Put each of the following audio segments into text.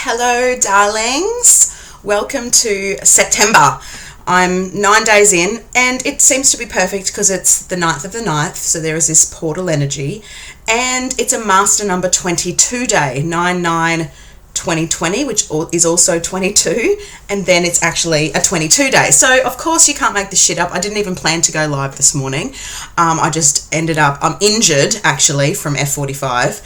Hello, darlings. Welcome to September. I'm 9 days in, and it seems to be perfect because it's the 9th of the 9th, so there is this portal energy, and it's a master number 22 day, 9/9/2020, which is also 22, and then it's actually a 22 day. So, of course, you can't make this shit up. I didn't even plan to go live this morning. I just ended up, I'm injured, actually, from F45.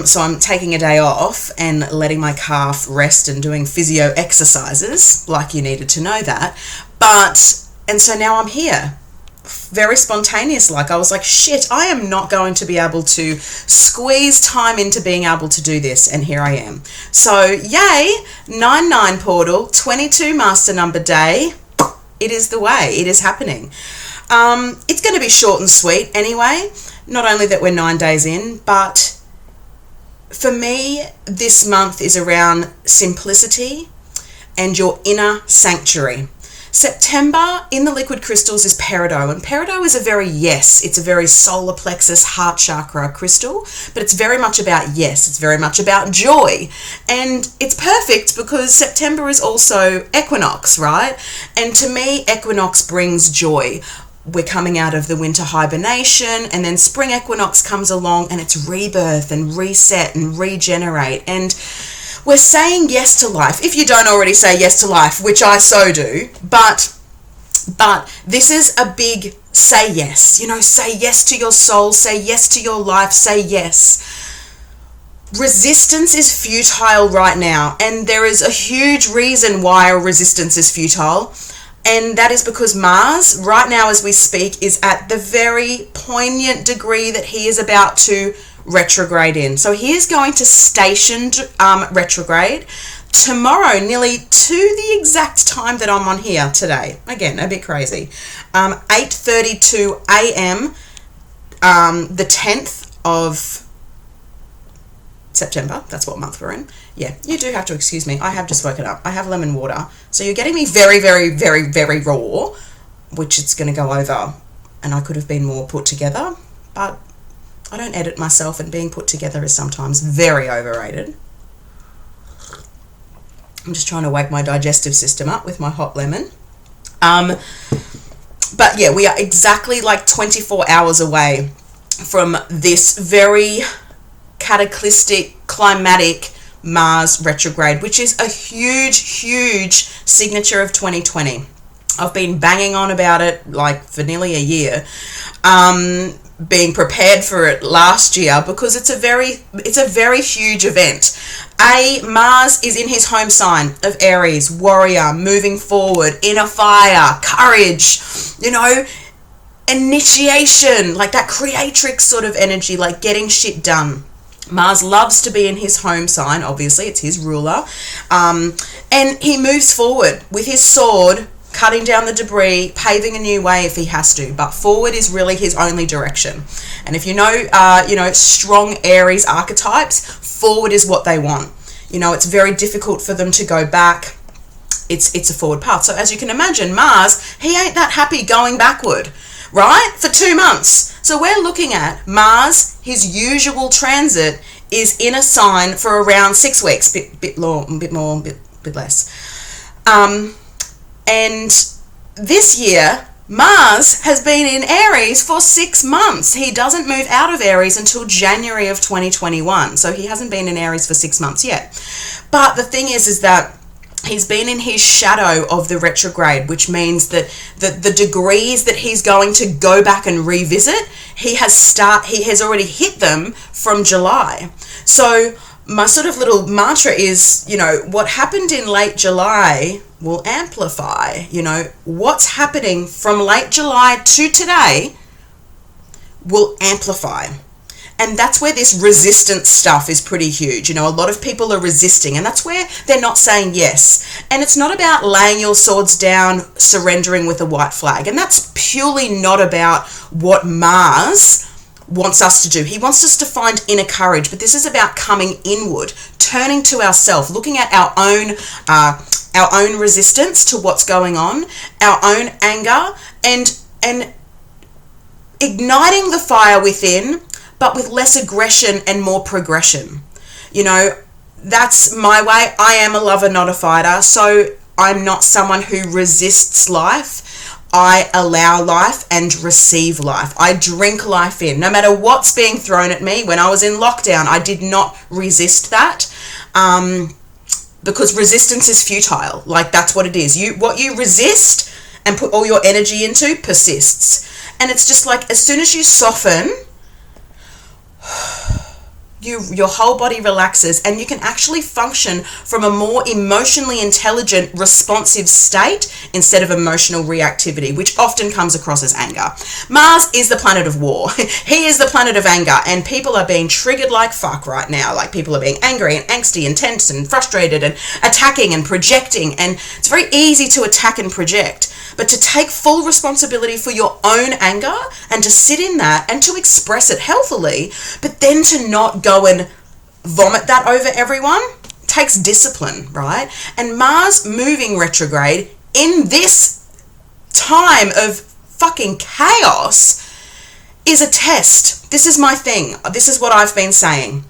So I'm taking a day off and letting my calf rest and doing physio exercises, like you needed to know that. And so now I'm here, very spontaneous. Like I was like, shit, I am not going to be able to squeeze time into being able to do this. And here I am. So yay, 9/9 portal, 22 master number day. It is the way, it is happening. It's going to be short and sweet anyway. Not only that we're 9 days in, but for me, this month is around simplicity and your inner sanctuary. September in the liquid crystals is peridot, and peridot is it's a very solar plexus, heart chakra crystal, but it's very much about yes, it's very much about joy. And it's perfect because September is also equinox, right? And to me, equinox brings joy. We're coming out of the winter hibernation, and then spring equinox comes along and it's rebirth and reset and regenerate. And we're saying yes to life. If you don't already say yes to life, which I so do, but this is a big say yes. Say yes to your soul, say yes to your life, say yes. Resistance is futile right now, and there is a huge reason why resistance is futile. And that is because Mars, right now as we speak, is at the very poignant degree that he is about to retrograde in. So he is going to stationed retrograde tomorrow, nearly to the exact time that I'm on here today. Again, a bit crazy. 8:32 a.m., the 10th of September. That's what month we're in. Yeah, you do have to excuse me. I have just woken up. I have lemon water. So you're getting me very, very, very, very raw, which it's going to go over. And I could have been more put together, but I don't edit myself, and being put together is sometimes very overrated. I'm just trying to wake my digestive system up with my hot lemon. But yeah, we are exactly like 24 hours away from this very cataclysmic, climatic Mars retrograde, which is a huge, huge signature of 2020. I've been banging on about it like for nearly a year, being prepared for it last year because it's a very huge event. Mars is in his home sign of Aries, warrior, moving forward, inner fire, courage, initiation, like that creatrix sort of energy, like getting shit done. Mars loves to be in his home sign, obviously, it's his ruler. And he moves forward with his sword, cutting down the debris, paving a new way if he has to. But forward is really his only direction. And if you know strong Aries archetypes, forward is what they want. It's very difficult for them to go back. It's a forward path. So as you can imagine, Mars, he ain't that happy going backward, right? For 2 months. So we're looking at Mars, his usual transit is in a sign for around 6 weeks, bit more, bit less. And this year, Mars has been in Aries for 6 months. He doesn't move out of Aries until January of 2021. So he hasn't been in Aries for 6 months yet. But the thing is that he's been in his shadow of the retrograde, which means that the degrees that he's going to go back and revisit, he has already hit them from July. So my sort of little mantra is, what happened in late July will amplify. What's happening from late July to today will amplify. And that's where this resistance stuff is pretty huge. A lot of people are resisting, and that's where they're not saying yes. And it's not about laying your swords down, surrendering with a white flag. And that's purely not about what Mars wants us to do. He wants us to find inner courage, but this is about coming inward, turning to ourselves, looking at our own resistance to what's going on, our own anger, and igniting the fire within, but with less aggression and more progression. that's my way. I am a lover, not a fighter. So I'm not someone who resists life. I allow life and receive life. I drink life in. No matter what's being thrown at me. When I was in lockdown, I did not resist that. Because resistance is futile. Like, that's what it is. What you resist and put all your energy into persists. And it's just like, as soon as you soften, your whole body relaxes, and you can actually function from a more emotionally intelligent, responsive state instead of emotional reactivity, which often comes across as anger. Mars is the planet of war. He is the planet of anger, and people are being triggered like fuck right now. Like, people are being angry and angsty and tense and frustrated and attacking and projecting, and it's very easy to attack and project. But to take full responsibility for your own anger and to sit in that and to express it healthily, but then to not go and vomit that over everyone, takes discipline, right? And Mars moving retrograde in this time of fucking chaos is a test. This is my thing. This is what I've been saying.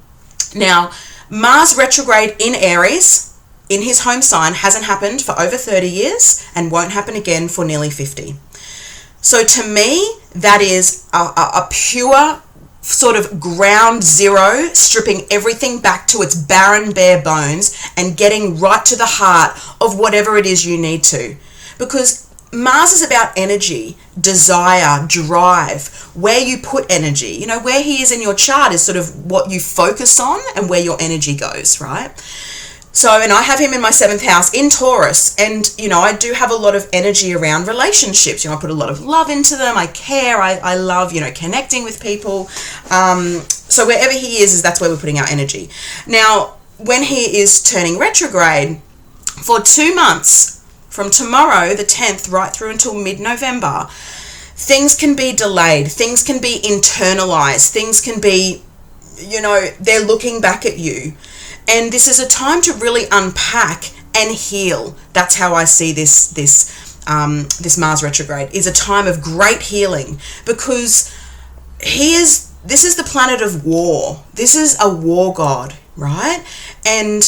Now, Mars retrograde in Aries, in his home sign, hasn't happened for over 30 years and won't happen again for nearly 50. So to me, that is a pure sort of ground zero, stripping everything back to its barren, bare bones and getting right to the heart of whatever it is you need to. Because Mars is about energy, desire, drive, where you put energy. You know, where he is in your chart is sort of what you focus on and where your energy goes, right? So, and I have him in my 7th house in Taurus, and, you know, I do have a lot of energy around relationships. You know, I put a lot of love into them. I care. I love, you know, connecting with people. So wherever he is that's where we're putting our energy. Now, when he is turning retrograde for 2 months, from tomorrow, the 10th, right through until mid-November, things can be delayed. Things can be internalized. Things can be, you know, they're looking back at you. And this is a time to really unpack and heal. That's how I see this Mars retrograde, is a time of great healing, because this is the planet of war. This is a war god, right? And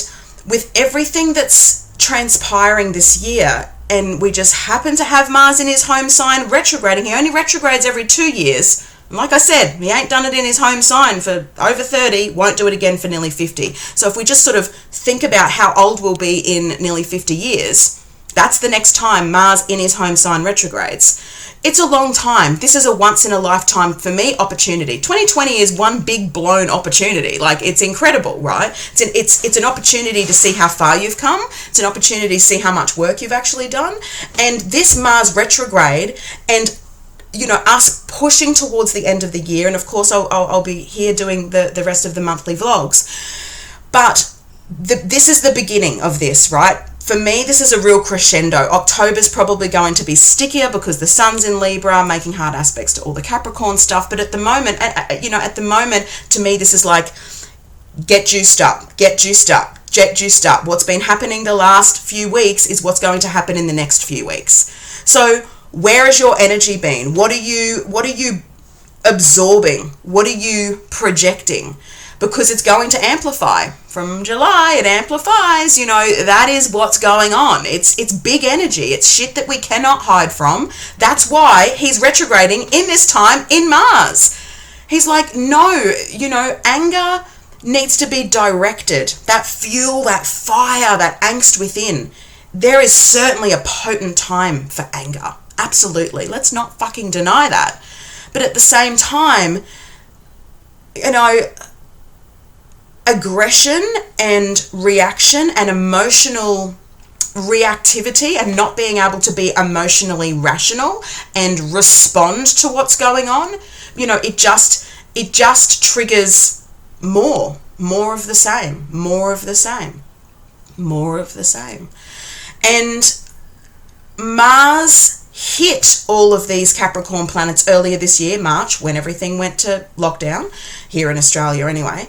with everything that's transpiring this year, and we just happen to have Mars in his home sign retrograding. He only retrogrades every 2 years. And like I said, he ain't done it in his home sign for over 30, won't do it again for nearly 50. So if we just sort of think about how old we'll be in nearly 50 years, that's the next time Mars in his home sign retrogrades. It's a long time. This is a once in a lifetime, for me, opportunity. 2020 is one big blown opportunity. Like, it's incredible, right? It's an opportunity to see how far you've come. It's an opportunity to see how much work you've actually done. And this Mars retrograde, and you know, us pushing towards the end of the year, and of course I'll be here doing the rest of the monthly vlogs, but this is the beginning of this, right? For me, this is a real crescendo. October's probably going to be stickier because the sun's in Libra, making hard aspects to all the Capricorn stuff, but at the moment, to me, this is like, get juiced up, get juiced up, get juiced up. What's been happening the last few weeks is what's going to happen in the next few weeks. So where has your energy been? What are you absorbing? What are you projecting? Because it's going to amplify. From July, it amplifies. You know, that is what's going on. It's big energy. It's shit that we cannot hide from. That's why he's retrograding in this time in Mars. He's like, no, you know, anger needs to be directed. That fuel, that fire, that angst within. There is certainly a potent time for anger. Absolutely. Let's not fucking deny that. But at the same time, you know, aggression and reaction and emotional reactivity and not being able to be emotionally rational and respond to what's going on, you know, it just triggers more of the same, more of the same. And Mars hit all of these Capricorn planets earlier this year, March, when everything went to lockdown, here in Australia anyway.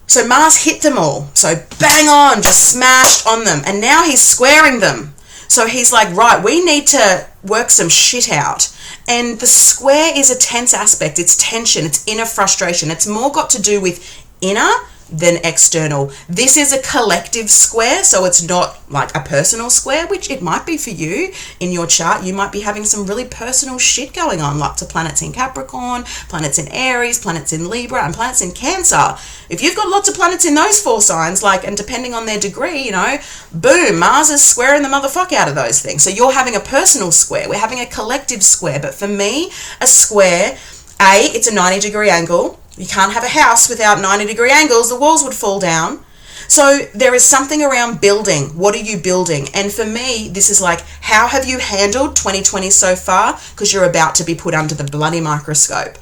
So Mars hit them all. So bang on, just smashed on them. And now he's squaring them. So he's like, right, we need to work some shit out. And the square is a tense aspect. It's tension. It's inner frustration. It's more got to do with inner than external. This is a collective square, so it's not like a personal square, which it might be for you in your chart. You might be having some really personal shit going on, lots of planets in Capricorn, planets in Aries, planets in Libra, and planets in Cancer. If you've got lots of planets in those 4 signs, like, and depending on their degree, you know, boom, Mars is squaring the motherfuck out of those things. So you're having a personal square, we're having a collective square. But for me, a square, it's a 90-degree angle. You can't have a house without 90-degree angles. The walls would fall down. So there is something around building. What are you building? And for me, this is like, how have you handled 2020 so far? Because you're about to be put under the bloody microscope.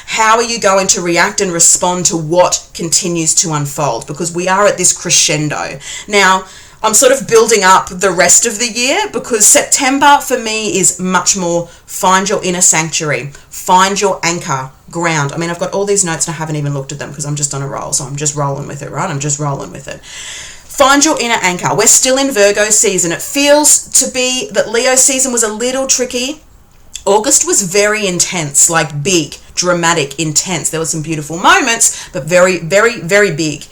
How are you going to react and respond to what continues to unfold? Because we are at this crescendo. Now, I'm sort of building up the rest of the year, because September for me is much more find your inner sanctuary, find your anchor, ground. I mean, I've got all these notes and I haven't even looked at them because I'm just on a roll. So I'm just rolling with it, right? I'm just rolling with it. Find your inner anchor. We're still in Virgo season. It feels to be that Leo season was a little tricky. August was very intense, like big, dramatic, intense. There were some beautiful moments, but very, very, very big.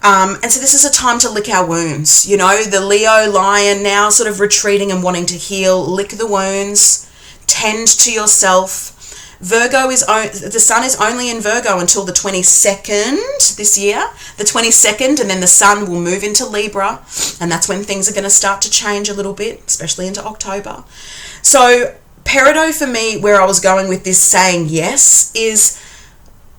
And so this is a time to lick our wounds. You know, the Leo lion now sort of retreating and wanting to heal. Lick the wounds. Tend to yourself. Virgo the sun is only in Virgo until the 22nd this year. The 22nd, and then the sun will move into Libra. And that's when things are going to start to change a little bit, especially into October. So Peridot for me, where I was going with this saying yes, is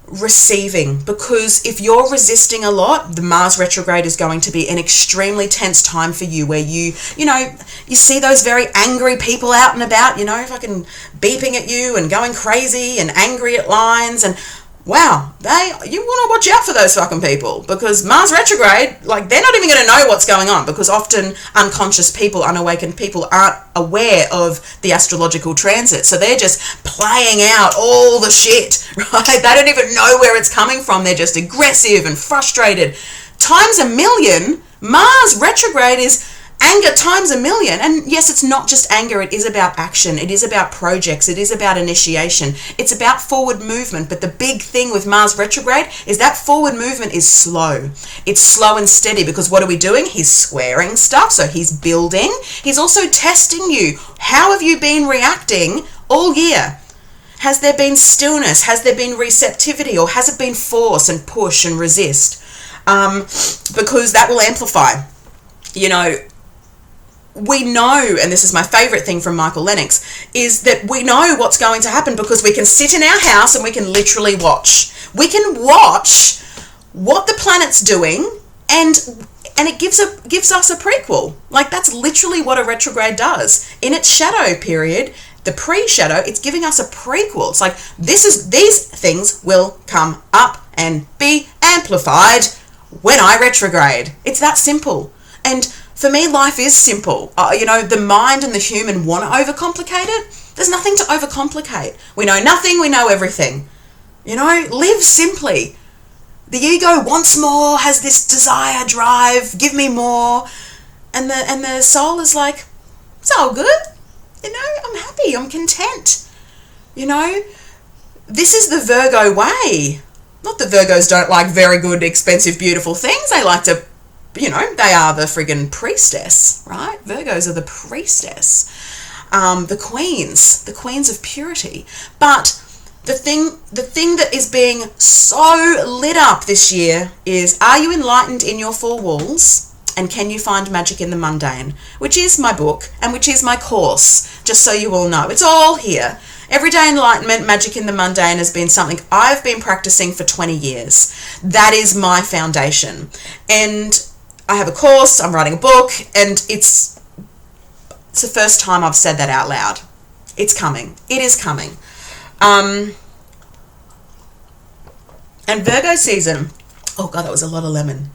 receiving. Because if you're resisting a lot, the Mars retrograde is going to be an extremely tense time for you, where you see those very angry people out and about, you know, fucking beeping at you and going crazy and angry at lines, and wow, you want to watch out for those fucking people, because Mars retrograde, like, they're not even going to know what's going on, because often unconscious people, unawakened people aren't aware of the astrological transit. So they're just playing out all the shit, right? They don't even know where it's coming from. They're just aggressive and frustrated. Times a million, Mars retrograde is anger times a million. And yes, it's not just anger. It is about action. It is about projects. It is about initiation. It's about forward movement. But the big thing with Mars retrograde is that forward movement is slow. It's slow and steady, because what are we doing? He's squaring stuff. So he's building. He's also testing you. How have you been reacting all year? Has there been stillness? Has there been receptivity? Or has it been force and push and resist? Because that will amplify. You know, we know, and this is my favorite thing from Michael Lennox, is that we know what's going to happen because we can sit in our house and we can literally watch. We can watch what the planet's doing, and it gives us a prequel. Like, that's literally what a retrograde does. In its shadow period, the pre-shadow, it's giving us a prequel. It's like, these things will come up and be amplified when I retrograde. It's that simple. And for me, life is simple. The mind and the human want to overcomplicate it. There's nothing to overcomplicate. We know nothing, we know everything. You know, live simply. The ego wants more, has this desire, drive, give me more. And the soul is like, it's all good. You know, I'm happy, I'm content. You know, this is the Virgo way. Not that Virgos don't like very good, expensive, beautiful things. They like to, you know, they are the friggin' priestess, right? Virgos are the priestess, the queens of purity. But the thing that is being so lit up this year is, are you enlightened in your 4 walls? And can you find magic in the mundane? Which is my book and which is my course, just so you all know. It's all here. Everyday Enlightenment, Magic in the Mundane has been something I've been practicing for 20 years. That is my foundation. And I have a course, I'm writing a book, and it's the first time I've said that out loud. It's coming. It is coming. And Virgo season, oh God, that was a lot of lemon.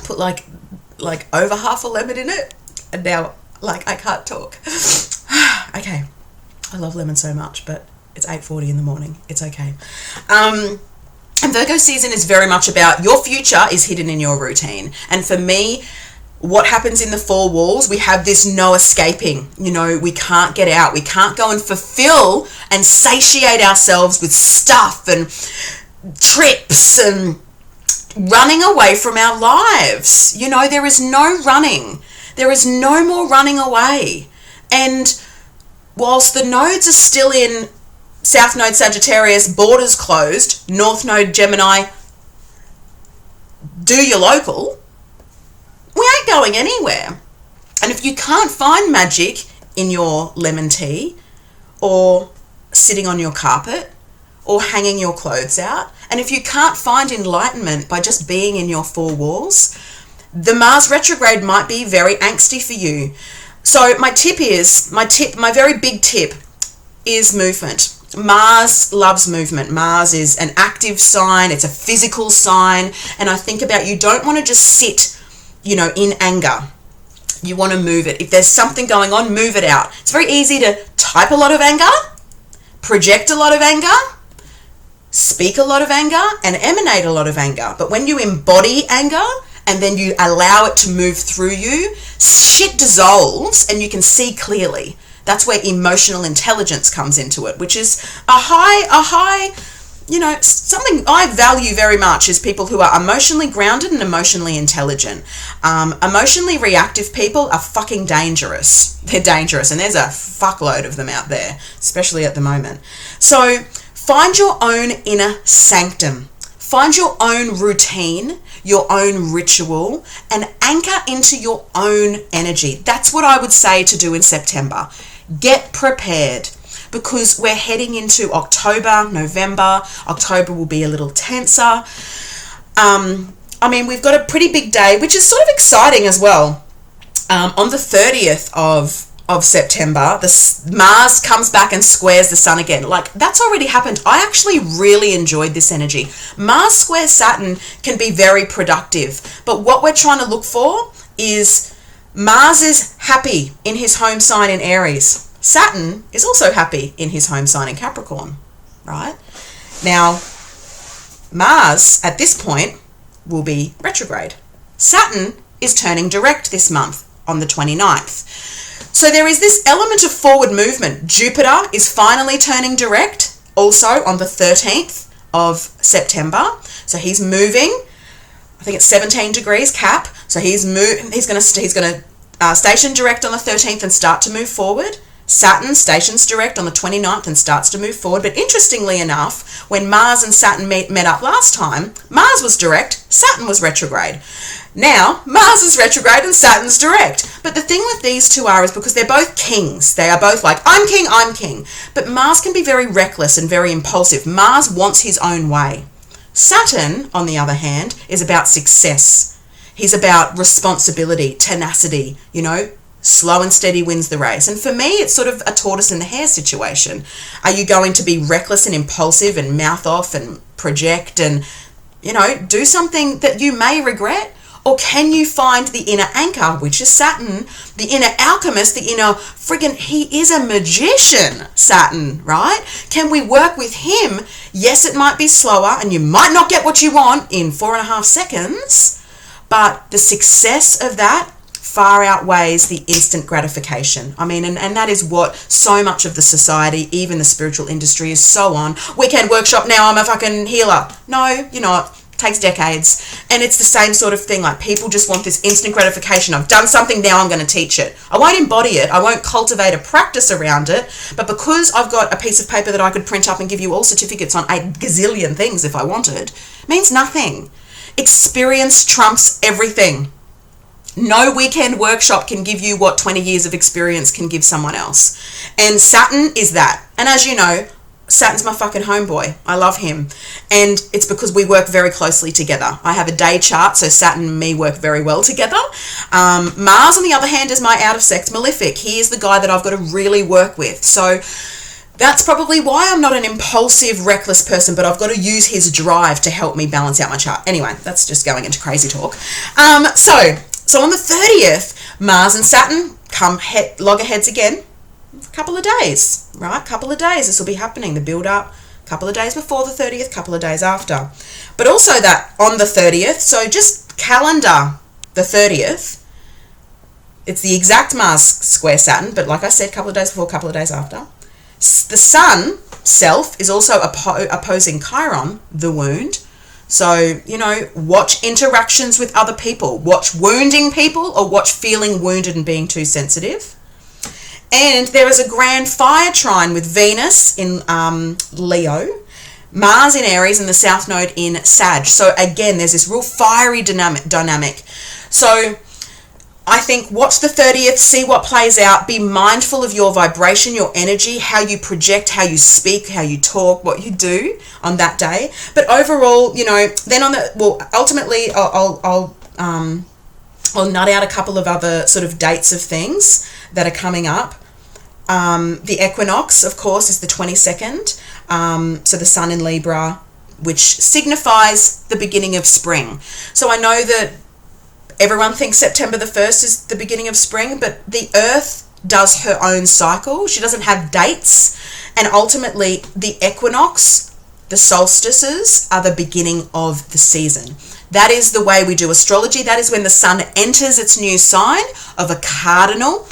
Put like over half a lemon in it, and now like I can't talk. Okay, I love lemon so much, but it's 8:40 in the morning. It's okay. And Virgo season is very much about your future is hidden in your routine. And for me, what happens in the 4 walls, we have this no escaping. You know, we can't get out. We can't go and fulfill and satiate ourselves with stuff and trips and running away from our lives. You know, there is no running. There is no more running away. And whilst the nodes are still in South Node Sagittarius, borders closed, North Node Gemini, do your local, we ain't going anywhere. And if you can't find magic in your lemon tea or sitting on your carpet or hanging your clothes out, and if you can't find enlightenment by just being in your four walls, the Mars retrograde might be very angsty for you. So my very big tip is movement. Mars loves movement. Mars is an active sign. It's a physical sign. And I think about, you don't want to just sit, you know, in anger. You want to move it. If there's something going on, move it out. It's very easy to type a lot of anger, project a lot of anger, speak a lot of anger, and emanate a lot of anger. But when you embody anger and then you allow it to move through you, shit dissolves and you can see clearly. That's where emotional intelligence comes into it, which is a high, you know, something I value very much is people who are emotionally grounded and emotionally intelligent. Emotionally reactive people are fucking dangerous. They're dangerous, and there's a fuckload of them out there, especially at the moment. So find your own inner sanctum. Find your own routine, your own ritual, and anchor into your own energy. That's what I would say to do in September. Get prepared, because we're heading into October, November. October will be a little tenser. I mean, we've got a pretty big day, which is sort of exciting as well. On the 30th of September, Mars comes back and squares the sun again. Like, that's already happened. I actually really enjoyed this energy. Mars square Saturn can be very productive, but what we're trying to look for is Mars is happy in his home sign in Aries. Saturn is also happy in his home sign in Capricorn, right? Now, Mars at this point will be retrograde. Saturn is turning direct this month on the 29th. So there is this element of forward movement. Jupiter is finally turning direct also on the 13th of September. So he's moving. I think it's 17 degrees Cap. So he's going to station direct on the 13th and start to move forward. Saturn stations direct on the 29th and starts to move forward. But interestingly enough, when Mars and Saturn met up last time, Mars was direct, Saturn was retrograde. Now, Mars is retrograde and Saturn's direct. But the thing with these two is because they're both kings. They are both like, I'm king, I'm king. But Mars can be very reckless and very impulsive. Mars wants his own way. Saturn, on the other hand, is about success. He's about responsibility, tenacity, you know, slow and steady wins the race. And for me, it's sort of a tortoise and the hare situation. Are you going to be reckless and impulsive and mouth off and project and, you know, do something that you may regret? Or can you find the inner anchor, which is Saturn, the inner alchemist, the inner he is a magician, Saturn, right? Can we work with him? Yes, it might be slower and you might not get what you want in 4.5 seconds, but the success of that far outweighs the instant gratification. I mean, and that is what so much of the society, even the spiritual industry, is so on. Weekend workshop, now I'm a fucking healer. No, you're not. Takes decades. And it's the same sort of thing. Like, people just want this instant gratification. I've done something, now I'm going to teach it. I won't embody it. I won't cultivate a practice around it. But because I've got a piece of paper that I could print up and give you all certificates on 8 gazillion things if I wanted, means nothing. Experience trumps everything. No weekend workshop can give you what 20 years of experience can give someone else. And Saturn is that. And as you know, Saturn's my fucking homeboy. I love him. And it's because we work very closely together. I have a day chart, so Saturn and me work very well together. Mars, on the other hand, is my out of sex malefic. He is the guy that I've got to really work with. So that's probably why I'm not an impulsive, reckless person, but I've got to use his drive to help me balance out my chart. Anyway, that's just going into crazy talk. So on the 30th, Mars and Saturn come loggerheads again. A couple of days, right? Couple of days. This will be happening. The build up, couple of days before the 30th, couple of days after. But also that on the 30th, so just calendar the 30th, it's the exact Mars square Saturn, but like I said, couple of days before, couple of days after. The Sun self is also opposing Chiron, the wound. So, watch interactions with other people. Watch wounding people, or watch feeling wounded and being too sensitive. And there is a grand fire trine with Venus in Leo, Mars in Aries, and the South Node in Sag. So again, there's this real fiery dynamic. So I think watch the 30th, see what plays out, be mindful of your vibration, your energy, how you project, how you speak, how you talk, what you do on that day. But overall, then ultimately I'll nut out a couple of other sort of dates of things that are coming up. The equinox, of course, is the 22nd. So the sun in Libra, which signifies the beginning of spring. So I know that everyone thinks September the 1st is the beginning of spring, but the Earth does her own cycle. She doesn't have dates. And ultimately, the equinox, the solstices, are the beginning of the season. That is the way we do astrology. That is when the sun enters its new sign of a cardinal,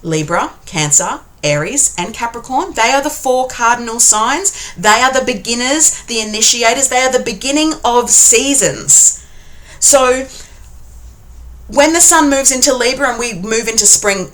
Libra, Cancer, Aries, and Capricorn. They are the 4 cardinal signs. They are the beginners, the initiators. They are the beginning of seasons. So when the sun moves into Libra and we move into spring,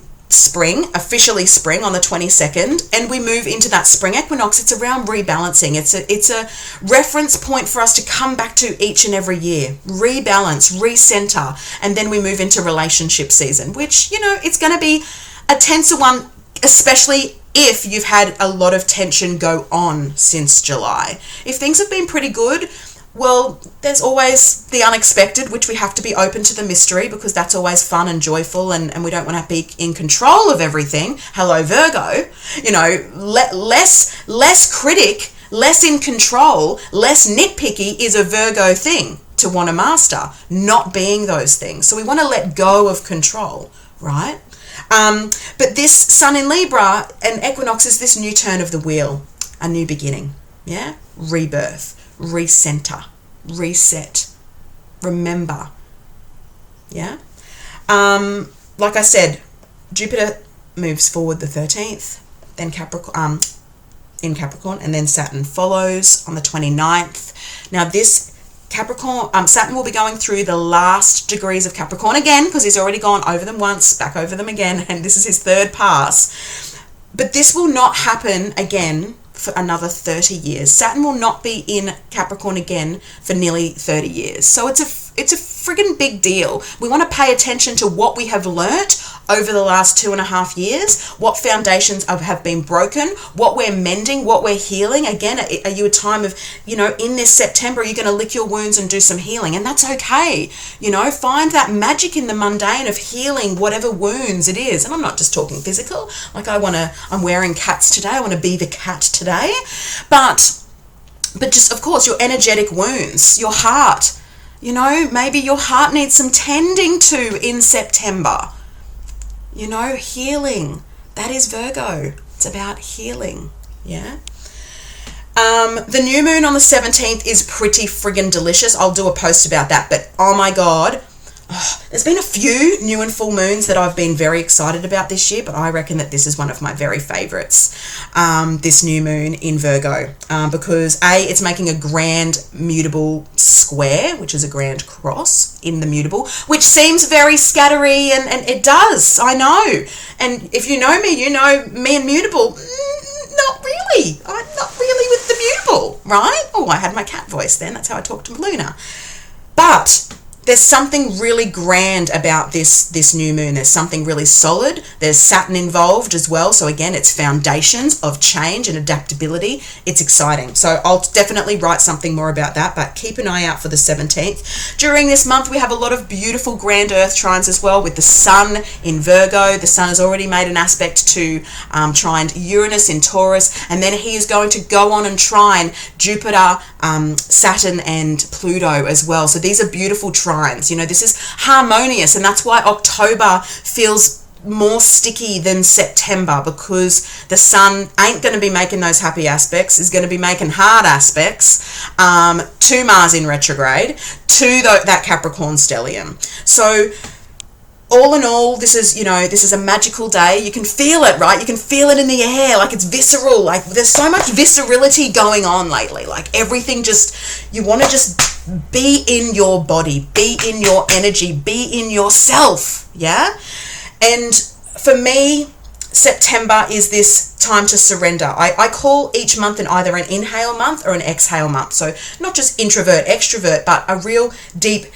officially spring on the 22nd, and we move into that spring equinox, it's around rebalancing. It's a reference point for us to come back to each and every year, rebalance, recenter, and then we move into relationship season, which, it's going to be a tenser one, especially if you've had a lot of tension go on since July. If things have been pretty good, well, there's always the unexpected, which we have to be open to the mystery, because that's always fun and joyful, and we don't want to be in control of everything. Hello, Virgo. Less critic, less in control, less nitpicky is a Virgo thing to want to master, not being those things. So we want to let go of control, right? But this sun in Libra and equinox is this new turn of the wheel, a new beginning, yeah? Rebirth. Recenter, reset, remember, yeah? Like I said, Jupiter moves forward the 13th, then in Capricorn, and then Saturn follows on the 29th. Now this Saturn will be going through the last degrees of Capricorn again, because he's already gone over them once, back over them again, and this is his 3rd pass. But this will not happen again for another 30 years. Saturn will not be in Capricorn again for nearly 30 years. So it's a friggin' big deal. We want to pay attention to what we have learnt over the last 2.5 years, what foundations have been broken, what we're mending, what we're healing. Again, are you a time of, in this September, you're going to lick your wounds and do some healing, and that's okay. Find that magic in the mundane of healing whatever wounds it is. And I'm not just talking physical, like I'm wearing cats today, I want to be the cat today, but just, of course, your energetic wounds, your heart, maybe your heart needs some tending to in September. Healing. That is Virgo. It's about healing. Yeah. The new moon on the 17th is pretty friggin' delicious. I'll do a post about that. But oh my God, there's been a few new and full moons that I've been very excited about this year, but I reckon that this is one of my very favorites, this new moon in Virgo, because it's making a grand mutable square, which is a grand cross in the mutable, which seems very scattery, and it does, I know. And if you know me and mutable, not really. I'm not really with the mutable, right? Oh, I had my cat voice then. That's how I talk to Luna. But there's something really grand about this new moon. There's something really solid. There's Saturn involved as well. So again, it's foundations of change and adaptability. It's exciting. So I'll definitely write something more about that, but keep an eye out for the 17th. During this month, we have a lot of beautiful grand earth trines as well, with the sun in Virgo. The sun has already made an aspect to trine Uranus in Taurus, and then he is going to go on and trine Jupiter, Saturn, and Pluto as well. So these are beautiful trines. This is harmonious, and that's why October feels more sticky than September, because the sun ain't going to be making those happy aspects, is going to be making hard aspects to Mars in retrograde, to that Capricorn stellium. So all in all, this is a magical day. You can feel it, right? You can feel it in the air, like it's visceral. Like there's so much viscerality going on lately. Like everything you want to just Be in your body, be in your energy, be in yourself, yeah? And for me, September is this time to surrender. I call each month either an inhale month or an exhale month. So not just introvert, extrovert, but a real deep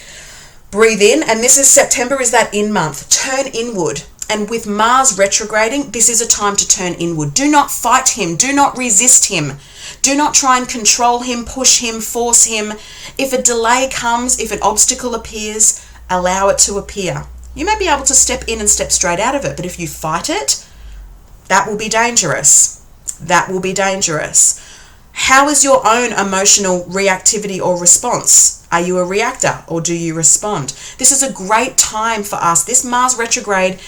breathe in. And this is September is that in month. Turn inward. And with Mars retrograding, this is a time to turn inward. Do not fight him. Do not resist him. Do not try and control him, push him, force him. If a delay comes, if an obstacle appears, allow it to appear. You may be able to step in and step straight out of it, but if you fight it, that will be dangerous. That will be dangerous. How is your own emotional reactivity or response? Are you a reactor or do you respond? This is a great time for us. This Mars retrograde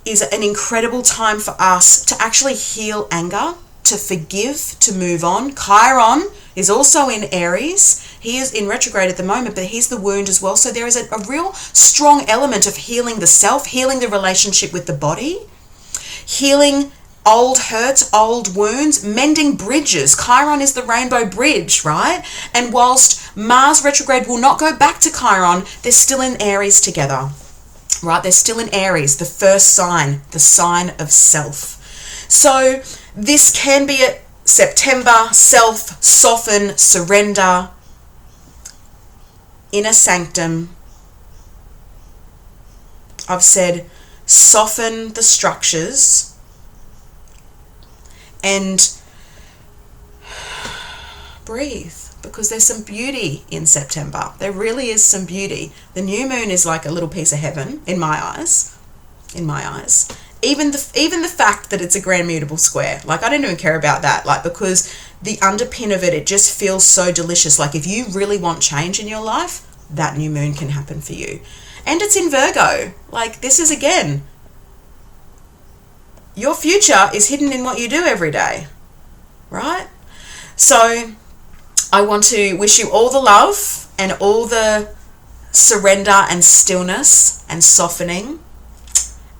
is an incredible time for us to actually heal anger, to forgive, to move on. Chiron is also in Aries. He is in retrograde at the moment, but he's the wound as well. So there is a real strong element of healing the self, healing the relationship with the body, healing old hurts, old wounds, mending bridges. Chiron is the rainbow bridge, right? And whilst Mars retrograde will not go back to Chiron, they're still in Aries together, right? They're still in Aries, the first sign, the sign of self. So this can be a September, self, soften, surrender, inner sanctum. I've said soften the structures and breathe, because there's some beauty in September. There really is some beauty. The new moon is like a little piece of heaven in my eyes. In my eyes. Even the fact that it's a grand mutable square, like I don't even care about that, like, because the underpin of it, it just feels so delicious. Like if you really want change in your life, that new moon can happen for you. And it's in Virgo. Like this is, again, your future is hidden in what you do every day, right? So I want to wish you all the love and all the surrender and stillness and softening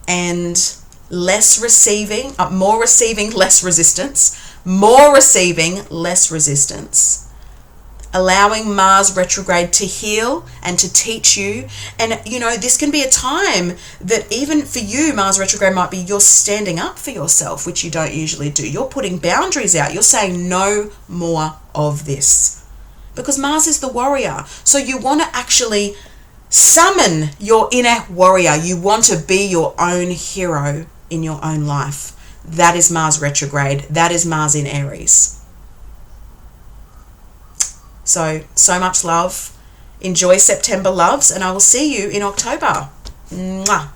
and less receiving, more receiving, less resistance, more receiving, less resistance. Allowing Mars retrograde to heal and to teach you. And, you know, this can be a time that even for you, Mars retrograde might be you're standing up for yourself, which you don't usually do. You're putting boundaries out. You're saying no more of this. Because Mars is the warrior. So you want to actually summon your inner warrior. You want to be your own hero in your own life. That is Mars retrograde. That is Mars in Aries. So much love. Enjoy September, loves, and I will see you in October. Mwah.